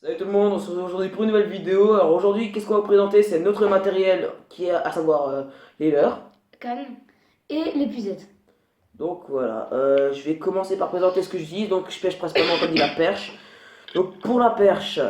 Salut tout le monde, on se retrouve aujourd'hui pour une nouvelle vidéo. Alors aujourd'hui, qu'est-ce qu'on va vous présenter? C'est notre matériel qui est à savoir les leurres. Cannes et l'épuisette. Donc voilà, je vais commencer par présenter ce que j'utilise. Donc je pêche principalement comme dit la perche. Donc pour la perche,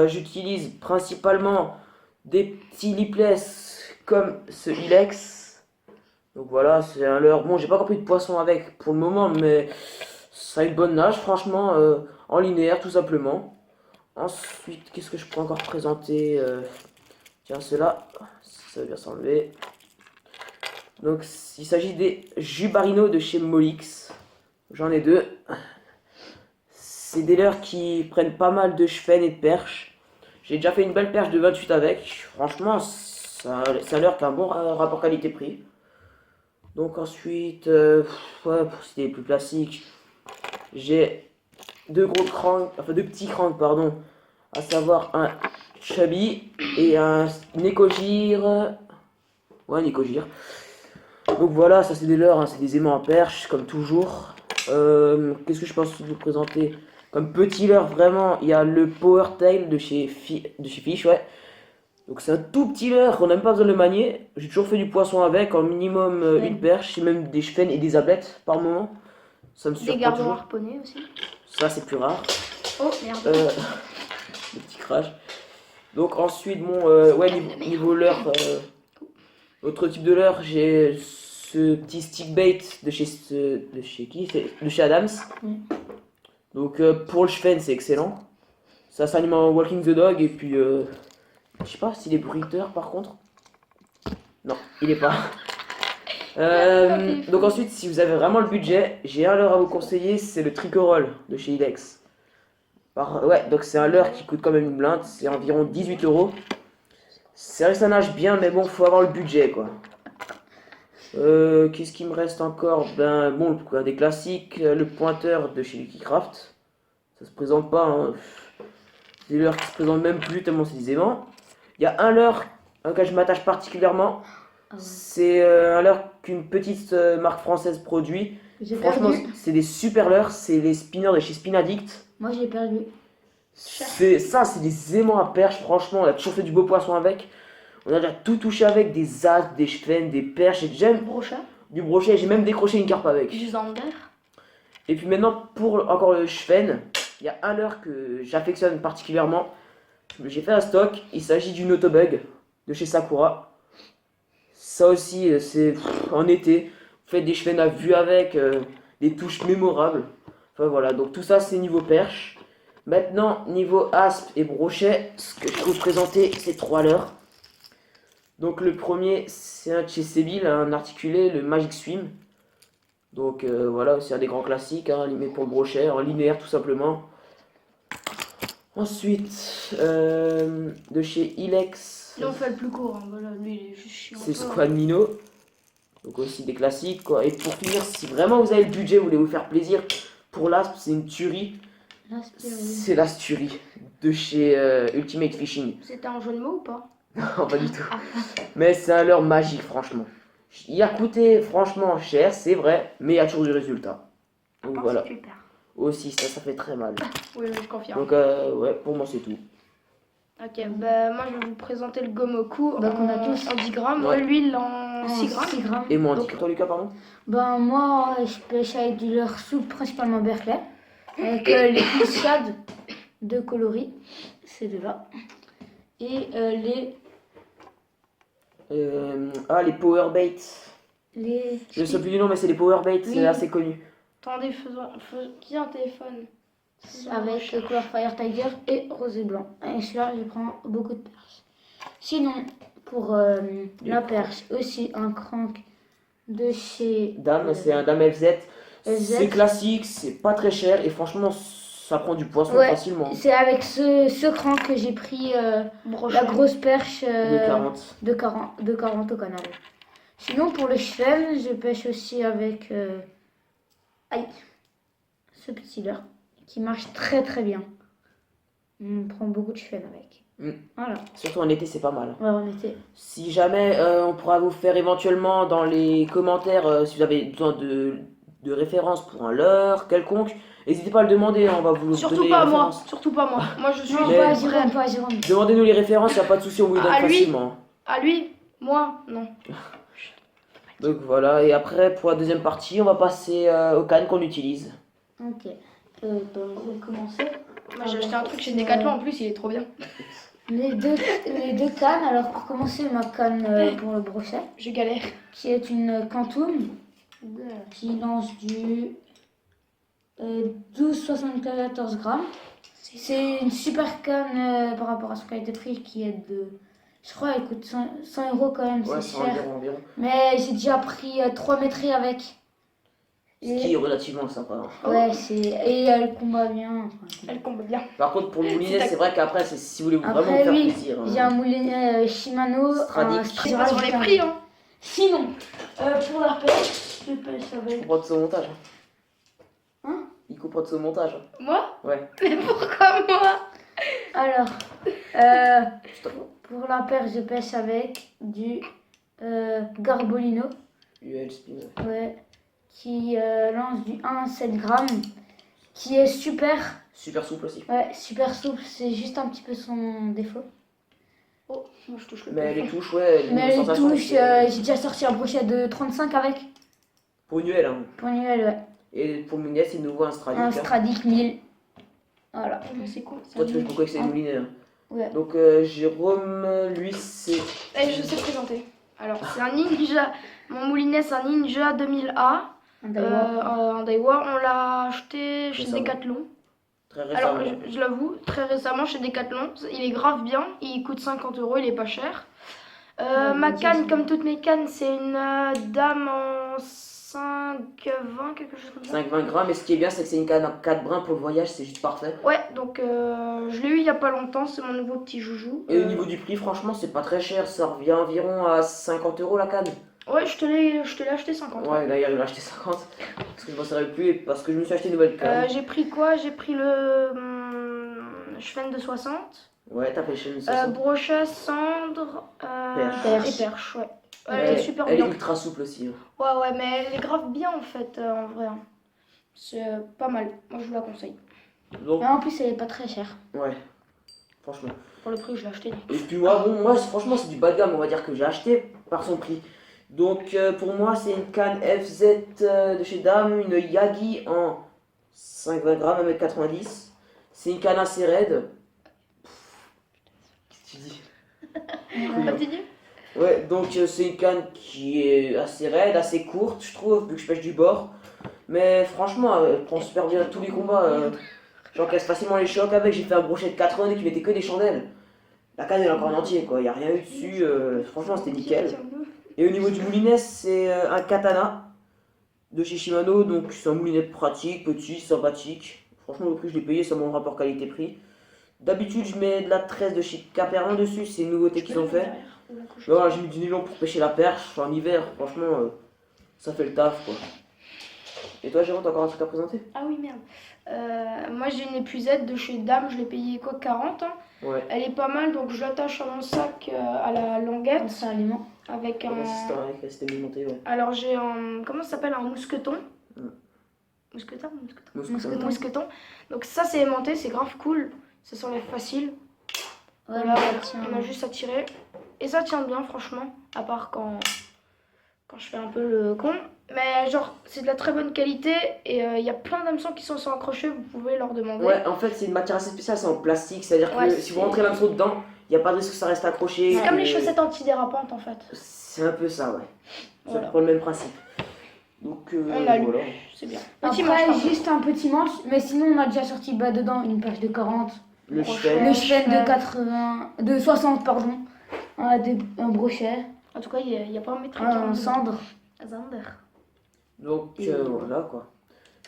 j'utilise principalement des petits lipless comme ce Ilex. Donc voilà, c'est un leurre. Bon, j'ai pas encore pris de poisson avec pour le moment, mais ça a une bonne nage, franchement, en linéaire tout simplement. Ensuite, qu'est-ce que je peux encore présenter? Tiens, ceux-là, si ça veut bien s'enlever. Donc, il s'agit des Jubarino de chez Molix. J'en ai deux. C'est des leurres qui prennent pas mal de chevenne et de perches. J'ai déjà fait une belle perche de 28 avec. Franchement, c'est un leurre qui a un bon rapport qualité-prix. Donc ensuite, ouais, pour citer les plus classiques, j'ai deux petits cranks, pardon, à savoir un Chubby et une écogire. Ouais, un écogire. Donc voilà, ça c'est des leurres, hein, c'est des aimants à perche, comme toujours. Qu'est-ce que je pense vous présenter? Comme petit leurre, vraiment, il y a le Power Tail de chez Fish, ouais. Donc c'est un tout petit leurre, on n'a même pas besoin de le manier. J'ai toujours fait du poisson avec, en minimum une perche, et même des chevens et des ablettes par moment. Ça me Des surprend gardons toujours. harponnés aussi. Ça c'est plus rare. Oh merde. Le petit crash. Donc ensuite, bon, ouais, niveau leurre, autre type de leurre, j'ai ce petit stick bait de chez qui? De chez Adams. Mm. Donc pour le Schwen, c'est excellent. Ça s'anime en Walking the Dog et puis je sais pas s'il est bruiteur par contre. Non, il est pas. Donc ensuite, si vous avez vraiment le budget, j'ai un leurre à vous conseiller, c'est le Tricorol de chez Ilex. Ouais, donc c'est un leurre qui coûte quand même une blinde, c'est environ 18 euros. C'est vrai que ça nage bien, mais bon, faut avoir le budget quoi. Qu'est-ce qui me reste encore? Ben bon, des classiques, le pointeur de chez Lucky Craft. Ça se présente pas, hein. C'est des leurres qui se présentent même plus tellement c'est des aimants. Il y a un leurre auquel je m'attache particulièrement. C'est un leurre qu'une petite marque française produit. J'ai Franchement, perdu. c'est des super leurres, c'est les spinners de chez Spinaddict. Moi j'ai perdu. C'est des aimants à perche, franchement, on a toujours fait du beau poisson avec. On a déjà tout touché avec, des as, des chevens, des perches, et j'aime Brochat. du brochet, j'ai même décroché une carpe avec. Du zander. Et puis maintenant, pour encore le chven, il y a un leurre que j'affectionne particulièrement. J'ai fait un stock, il s'agit d'une Autobug de chez Sakura. Ça aussi, c'est en été, vous faites des chevens à vue avec, des touches mémorables. Enfin voilà, donc tout ça c'est niveau perche. Maintenant, niveau aspe et brochet, ce que je peux vous présenter, c'est trois leurres. Donc le premier, c'est un de chez Sebil, un articulé, le Magic Swim. Donc voilà, c'est un des grands classiques, hein, mais pour le brochet, en linéaire tout simplement. Ensuite, de chez Ilex, Là on fait le plus court. Hein. Voilà, lui il est juste chiant. c'est Squad Mino. Donc aussi des classiques quoi. Et pour finir, si vraiment vous avez le budget, vous voulez vous faire plaisir, pour l'aspe, c'est une tuerie. C'est l'Asturie de chez Ultimate Fishing. C'était un jeu de mots ou pas? Non, pas du tout. Mais c'est un leurre magique, franchement. Il a coûté franchement cher, c'est vrai, mais il y a toujours du résultat. Donc voilà. Super. Aussi, ça fait très mal. Oui, je confirme. Donc ouais, pour moi c'est tout. Ok, bah moi je vais vous présenter le Gomoku Donc on a tous en 10 grammes. Ouais. Lui il en 6 grammes. 6 grammes. Et moi, Donc- dis-toi Lucas, pardon. Ben moi je pêche avec du leurre souple, principalement Berkeley. Avec les Piscades de coloris, ces deux-là. Et Les Power Baits. les Je ne sais plus du nom, mais c'est les Power Baits, Oui. c'est assez connu. Attendez, qui a un téléphone? avec couleur Fire Tiger et rosé blanc. Et celui-là, je prends beaucoup de perches. Sinon, pour la perche, aussi un crank de chez Dame, c'est un Dame FZ. FZ. C'est classique, c'est pas très cher et franchement, ça prend du poisson Ouais. facilement. C'est avec ce crank que j'ai pris la grosse perche De 40. de 40 au canal. Sinon, pour le chevenne, je pêche aussi avec ce petit leurre qui marche très très bien. On prend beaucoup de chevenne avec. Voilà, Surtout en été, c'est pas mal. ouais, on était. Si jamais, on pourra vous faire éventuellement dans les commentaires si vous avez besoin de références pour un leurre quelconque. N'hésitez pas à le demander, on va vous Surtout donner pas les moi, références. surtout pas moi. Moi je suis Non, Mais- pas à vraie. Jérôme, pas à Jérôme. Demandez-nous les références, y a pas de souci, on vous les donne À lui facilement. À lui, moi, non. Donc voilà, et après pour la deuxième partie, on va passer aux cannes qu'on utilise. Ok. Je vais commencer. Moi j'ai acheté un truc chez Decathlon en plus, il est trop bien. Les deux cannes. Alors pour commencer, ma canne pour le brochet, Je galère. qui est une Quantum, qui lance du 12,74 grammes. C'est une super canne par rapport à son qualité-prix qui est de... Je crois qu'elle coûte 100 euros quand même, Ouais, c'est c'est cher. environ. Mais j'ai déjà pris 3 métries avec. Ce qui est relativement sympa. Hein. Ouais, et elle combat bien. Elle comble bien. Par contre, pour le moulinet, C'est c'est vrai qu'après, c'est si vous voulez vraiment Après, vous faire oui, plaisir. j'ai un moulinet Shimano, Stradic. un Je sais pas Stradic sur les Vital. prix, hein. Sinon, pour la pêche, je pêche Il avec. coupera de son montage. Hein? Il coupera de son montage. Moi? Ouais. Mais pourquoi moi? Alors, pour la perche, je pêche avec du Garbolino, UL Spin. ouais, qui lance du 1,7 grammes, qui est super, Super souple aussi. ouais, super souple, c'est juste un petit peu son défaut. Oh, moi je touche le Mais plafond. les touches, ouais. Mais les sensation, touches, c'est- j'ai déjà sorti un brochet de 35 avec, Pour une UL. Hein. pour une UL, ouais. Et pour le moulinet, c'est de nouveau un Stradic. Un hein. Stradic 1000. Voilà. Mais c'est cool. Toi, tu fais pourquoi avec ces Ah. moulinets. Hein. Ouais. Donc, Jérôme, lui, c'est. Eh, je sais présenter. Alors, c'est un Ninja. Mon moulinet, c'est un Ninja 2000A. Un Daiwa. Un Daiwa. On l'a acheté chez Récemment. Decathlon. Très Alors, récemment. je l'avoue, très récemment chez Decathlon. Il est grave bien. Il coûte 50 euros. Il est pas cher. Ma canne, comme toutes mes cannes, c'est une dame en 5,20, quelque chose comme ça. 5-20 grammes, et ce qui est bien, c'est que c'est une canne à 4 brins pour le voyage, c'est juste parfait. Ouais, donc je l'ai eu il y a pas longtemps. C'est mon nouveau petit joujou. Et au niveau du prix, franchement, c'est pas très cher, ça revient environ à 50 euros la canne. Ouais, je te l'ai acheté 50. Ouais, d'ailleurs, il m'a acheté 50, parce que je m'en servais plus, et parce que je me suis acheté une nouvelle canne. J'ai pris quoi? J'ai pris le Schwen de 60, Ouais, t'as pêché une 60. brochet, cendre Perche. et perche, ouais. Elle Elle est super elle est bien. ultra souple aussi. Hein. Ouais, mais elle est grave bien en fait, en vrai. Hein. C'est pas mal, moi je vous la conseille. Donc, Mais en plus, elle est pas très chère. ouais, franchement. Pour le prix, je l'ai acheté. Et puis moi, franchement, c'est du bas de gamme, on va dire, que j'ai acheté par son prix. Donc, pour moi, c'est une canne FZ de chez Dame, une Yagi en 5-20 grammes, 1m90. C'est une canne assez raide. Qu'est-ce que tu dis? Continue. Ouais, donc c'est une canne qui est assez raide, assez courte, je trouve, vu que je pêche du bord. Mais franchement, elle prend super bien tous les combats. J'encaisse facilement les chocs avec. J'ai fait un brochet de 80 qui mettait que des chandelles. La canne elle est encore en entier, quoi. Il n'y a rien eu dessus. Franchement, c'était nickel. Et au niveau du moulinet, c'est un katana de chez Shimano. Donc c'est un moulinet pratique, petit, sympathique. Franchement, le prix, je l'ai payé, c'est mon rapport qualité-prix. D'habitude, je mets de la tresse de chez Caperlin dessus, c'est une nouveauté qu'ils ont fait. Mais voilà, j'ai mis du nylon pour pêcher la perche en hiver, franchement, ça fait le taf quoi. Et toi, Jérôme, t'as encore un truc à présenter? Ah oui, merde. Moi j'ai une épuisette de chez Dame, je l'ai payée quoi, 40 hein. Ouais. Elle est pas mal, donc je l'attache à mon sac à la languette C'est un aliment. avec un... C'était monté, ouais. Alors j'ai un... Comment ça s'appelle? Un mousqueton. Mm. Mousqueton. Mousqueton. Mousqueton. Donc ça c'est aimanté, c'est grave cool. Ça s'enlève facile. Ouais, Voilà, mais ça tient. on a juste à tirer. Et ça tient bien franchement, à part quand je fais un peu le con. Mais genre, c'est de la très bonne qualité et il y a plein d'hameçons qui sont accrochés, vous pouvez leur demander. Ouais, en fait, c'est une matière assez spéciale, c'est en plastique, c'est-à-dire que Ouais, si vous c'est- rentrez l'hameçon dedans, il n'y a pas de risque que ça reste accroché. C'est comme les que- chaussettes antidérapantes en fait. C'est un peu ça, ouais. Ça Voilà. prend le même principe. Donc, On l'a lu, voilà. c'est bien. Petit manche, Après, pardon. juste un petit manche, mais sinon on a déjà sorti dedans une perche de 40, Le Brochet. chevet. le chevet chevet. de 80, de 60 pardon, un brochet, En tout cas, il y a pas un métrique. un cendre. Zander. Donc Et- voilà quoi.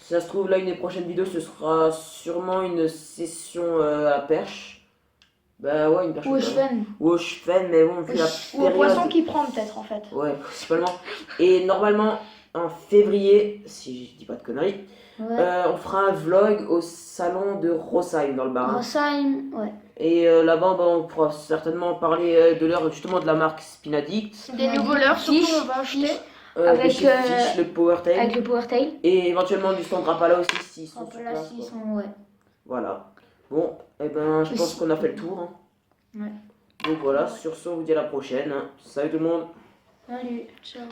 Si ça se trouve, là, une des prochaines vidéos, ce sera sûrement une session à la perche. Bah ouais, une perche. Ou au ouais. chevet. Ou au chevet, mais bon, vu la Ou au période. poisson qui prend peut-être en fait. Ouais, principalement. Et normalement, en février, si je dis pas de conneries, Ouais. on fera un vlog au salon de Rossheim dans le Bas-Rhin. Rossheim, ouais. Et là-bas, bah, on pourra certainement parler de leur, justement de la marque Spinaddict. Des Ouais. nouveaux leurres, surtout Fiche, on va acheter. Avec, des Fish, le Power Tail. avec le Power Tail. Et éventuellement du Standrapala aussi s'ils sont sur Là, place. s'ils Quoi. sont, ouais. Voilà. Bon, et ben je pense Aussi. qu'on a fait le tour. Hein. Ouais. Donc voilà, sur ce, on vous dit à la prochaine. Salut tout le monde. Salut. Ciao.